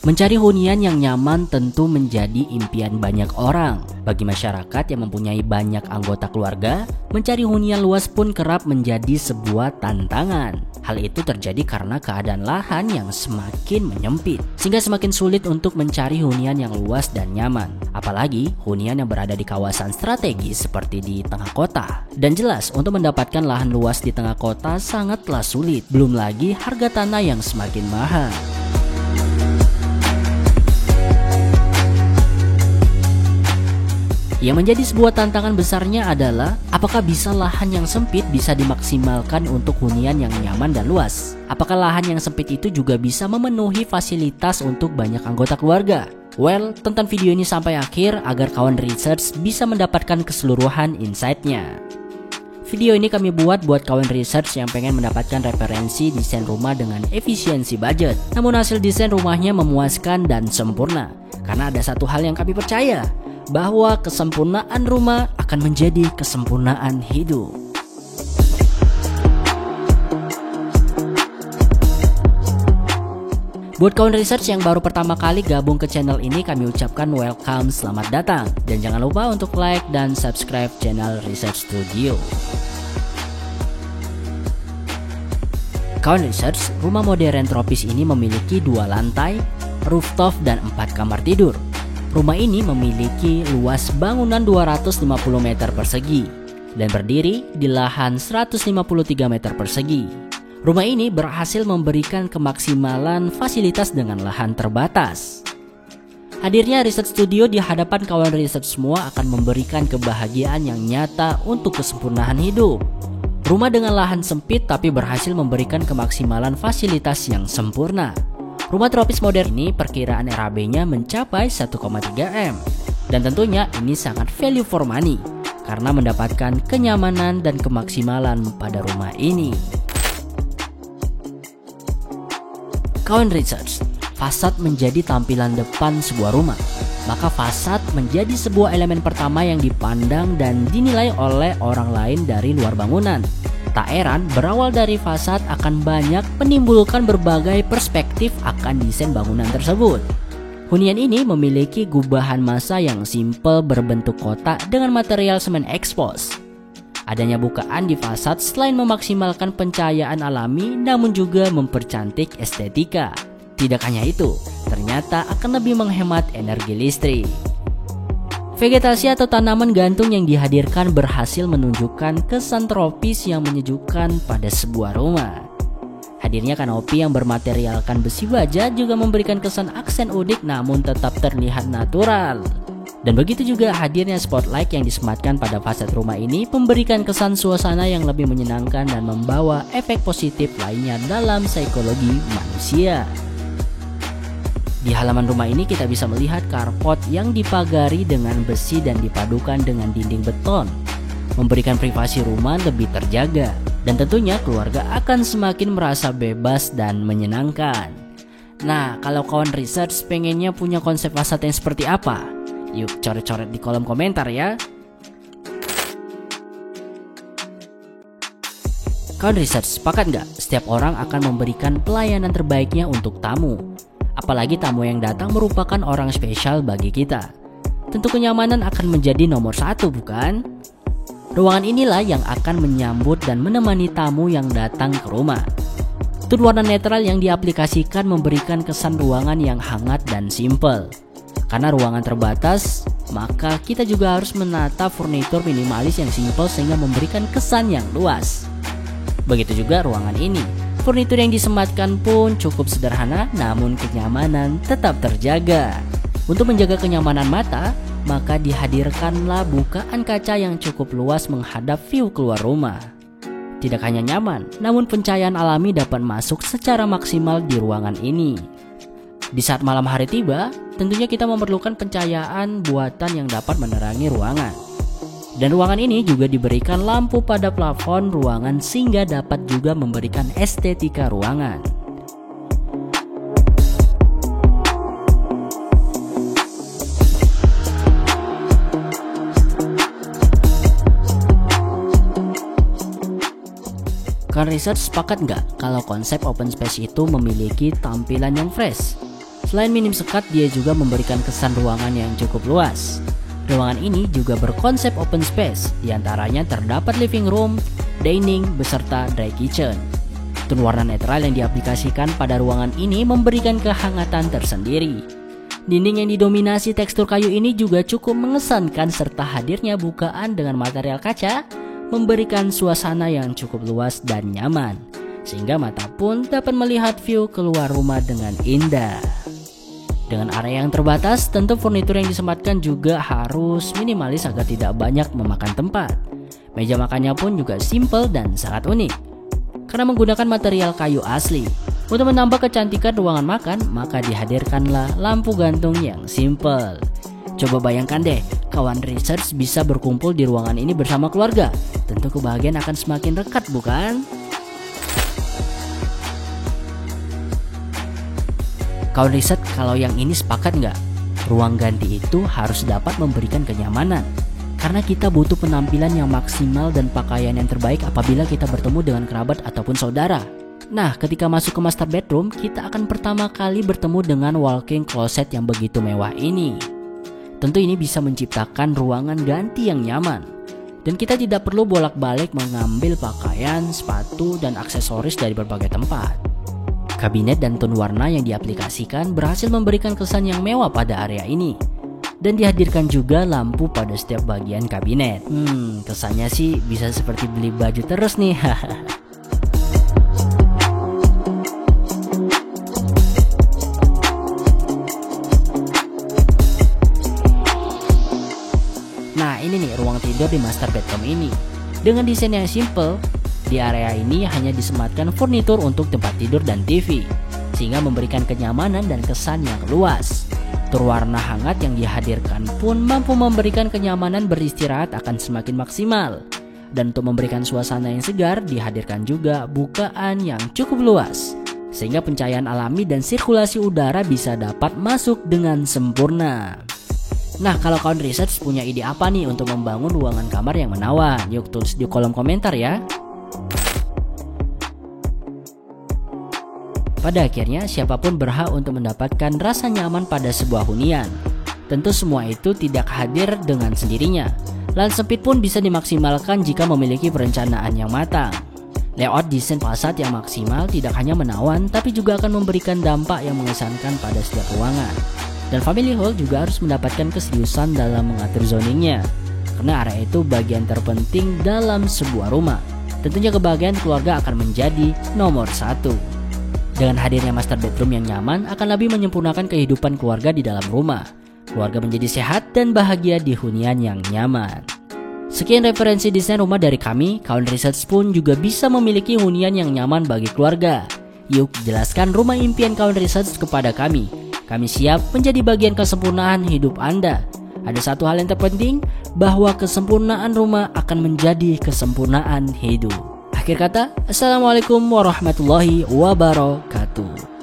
Mencari hunian yang nyaman tentu menjadi impian banyak orang. Bagi masyarakat yang mempunyai banyak anggota keluarga, mencari hunian luas pun kerap menjadi sebuah tantangan. Hal itu terjadi karena keadaan lahan yang semakin menyempit, sehingga semakin sulit untuk mencari hunian yang luas dan nyaman. Apalagi hunian yang berada di kawasan strategis seperti di tengah kota. Dan jelas, untuk mendapatkan lahan luas di tengah kota sangatlah sulit. Belum lagi harga tanah yang semakin mahal. Yang menjadi sebuah tantangan besarnya adalah apakah bisa lahan yang sempit bisa dimaksimalkan untuk hunian yang nyaman dan luas? Apakah lahan yang sempit itu juga bisa memenuhi fasilitas untuk banyak anggota keluarga? Well, tonton video ini sampai akhir agar kawan research bisa mendapatkan keseluruhan insight-nya. Video ini kami buat kawan research yang pengen mendapatkan referensi desain rumah dengan efisiensi budget. Namun hasil desain rumahnya memuaskan dan sempurna. Karena ada satu hal yang kami percaya, bahwa kesempurnaan rumah akan menjadi kesempurnaan hidup. Buat kawan research yang baru pertama kali gabung ke channel ini, kami ucapkan welcome, selamat datang. Dan jangan lupa untuk like dan subscribe channel Research Studio. Kawan research, rumah modern tropis ini memiliki 2 lantai, rooftop dan 4 kamar tidur. Rumah ini memiliki luas bangunan 250 meter persegi dan berdiri di lahan 153 meter persegi. Rumah ini berhasil memberikan kemaksimalan fasilitas dengan lahan terbatas. Hadirnya Research Studio di hadapan kawan research semua akan memberikan kebahagiaan yang nyata untuk kesempurnaan hidup. Rumah dengan lahan sempit tapi berhasil memberikan kemaksimalan fasilitas yang sempurna. Rumah tropis modern ini perkiraan RAB-nya mencapai 1,3 M. Dan tentunya ini sangat value for money karena mendapatkan kenyamanan dan kemaksimalan pada rumah ini. Kawan research, fasad menjadi tampilan depan sebuah rumah. Maka fasad menjadi sebuah elemen pertama yang dipandang dan dinilai oleh orang lain dari luar bangunan. Tak heran berawal dari fasad akan banyak menimbulkan berbagai perspektif akan desain bangunan tersebut. Hunian ini memiliki gubahan massa yang simpel berbentuk kotak dengan material semen expose. Adanya bukaan di fasad selain memaksimalkan pencahayaan alami namun juga mempercantik estetika. Tidak hanya itu, ternyata akan lebih menghemat energi listrik. Vegetasi atau tanaman gantung yang dihadirkan berhasil menunjukkan kesan tropis yang menyejukkan pada sebuah rumah. Hadirnya kanopi yang bermaterialkan besi baja juga memberikan kesan aksen unik namun tetap terlihat natural. Dan begitu juga hadirnya spotlight yang disematkan pada fasad rumah ini memberikan kesan suasana yang lebih menyenangkan dan membawa efek positif lainnya dalam psikologi manusia. Di halaman rumah ini kita bisa melihat carport yang dipagari dengan besi dan dipadukan dengan dinding beton, memberikan privasi rumah lebih terjaga, dan tentunya keluarga akan semakin merasa bebas dan menyenangkan. Nah, kalau kawan research pengennya punya konsep fasad yang seperti apa? Yuk coret-coret di kolom komentar ya. Kawan research, sepakat nggak? Setiap orang akan memberikan pelayanan terbaiknya untuk tamu. Apalagi tamu yang datang merupakan orang spesial bagi kita. Tentu kenyamanan akan menjadi nomor 1, bukan? Ruangan inilah yang akan menyambut dan menemani tamu yang datang ke rumah. Tone warna netral yang diaplikasikan memberikan kesan ruangan yang hangat dan simpel. Karena ruangan terbatas, maka kita juga harus menata furnitur minimalis yang simpel sehingga memberikan kesan yang luas. Begitu juga ruangan ini. Furnitur yang disematkan pun cukup sederhana, namun kenyamanan tetap terjaga. Untuk menjaga kenyamanan mata, maka dihadirkanlah bukaan kaca yang cukup luas menghadap view keluar rumah. Tidak hanya nyaman, namun pencahayaan alami dapat masuk secara maksimal di ruangan ini. Di saat malam hari tiba, tentunya kita memerlukan pencahayaan buatan yang dapat menerangi ruangan. Dan ruangan ini juga diberikan lampu pada plafon ruangan sehingga dapat juga memberikan estetika ruangan. Kan research sepakat nggak kalau konsep open space itu memiliki tampilan yang fresh? Selain minim sekat, dia juga memberikan kesan ruangan yang cukup luas. Ruangan ini juga berkonsep open space, diantaranya terdapat living room, dining, beserta dry kitchen. Tone warna netral yang diaplikasikan pada ruangan ini memberikan kehangatan tersendiri. Dinding yang didominasi tekstur kayu ini juga cukup mengesankan serta hadirnya bukaan dengan material kaca memberikan suasana yang cukup luas dan nyaman, sehingga mata pun dapat melihat view keluar rumah dengan indah. Dengan area yang terbatas, tentu furnitur yang disematkan juga harus minimalis agar tidak banyak memakan tempat. Meja makannya pun juga simple dan sangat unik, karena menggunakan material kayu asli. Untuk menambah kecantikan ruangan makan, maka dihadirkanlah lampu gantung yang simple. Coba bayangkan deh, kawan research bisa berkumpul di ruangan ini bersama keluarga. Tentu kebahagiaan akan semakin rekat, bukan? Kawan riset, kalau yang ini sepakat nggak? Ruang ganti itu harus dapat memberikan kenyamanan. Karena kita butuh penampilan yang maksimal dan pakaian yang terbaik apabila kita bertemu dengan kerabat ataupun saudara. Nah, ketika masuk ke master bedroom, kita akan pertama kali bertemu dengan walk-in closet yang begitu mewah ini. Tentu ini bisa menciptakan ruangan ganti yang nyaman. Dan kita tidak perlu bolak-balik mengambil pakaian, sepatu, dan aksesoris dari berbagai tempat. Kabinet dan tone warna yang diaplikasikan berhasil memberikan kesan yang mewah pada area ini. Dan dihadirkan juga lampu pada setiap bagian kabinet. Kesannya sih bisa seperti beli baju terus nih. Nah, ini nih ruang tidur di master bedroom ini. Dengan desain yang simple, di area ini hanya disematkan furnitur untuk tempat tidur dan TV, sehingga memberikan kenyamanan dan kesan yang luas. Warna hangat yang dihadirkan pun mampu memberikan kenyamanan beristirahat akan semakin maksimal. Dan untuk memberikan suasana yang segar, dihadirkan juga bukaan yang cukup luas, sehingga pencahayaan alami dan sirkulasi udara bisa dapat masuk dengan sempurna. Nah, kalau kawan research punya ide apa nih untuk membangun ruangan kamar yang menawan? Yuk tulis di kolom komentar ya. Pada akhirnya, siapapun berhak untuk mendapatkan rasa nyaman pada sebuah hunian. Tentu semua itu tidak hadir dengan sendirinya. Lahan sempit pun bisa dimaksimalkan jika memiliki perencanaan yang matang. Layout desain fasad yang maksimal tidak hanya menawan, tapi juga akan memberikan dampak yang mengesankan pada setiap ruangan. Dan family hall juga harus mendapatkan keseriusan dalam mengatur zoningnya, karena area itu bagian terpenting dalam sebuah rumah. Tentunya kebahagiaan keluarga akan menjadi nomor satu. Dengan hadirnya master bedroom yang nyaman akan lebih menyempurnakan kehidupan keluarga di dalam rumah. Keluarga menjadi sehat dan bahagia di hunian yang nyaman. Sekian referensi desain rumah dari kami. Kawan research pun juga bisa memiliki hunian yang nyaman bagi keluarga. Yuk jelaskan rumah impian kawan research kepada kami. Kami siap menjadi bagian kesempurnaan hidup Anda. Ada satu hal yang terpenting, bahwa kesempurnaan rumah akan menjadi kesempurnaan hidup. Akhir kata, Assalamualaikum warahmatullahi wabarakatuh.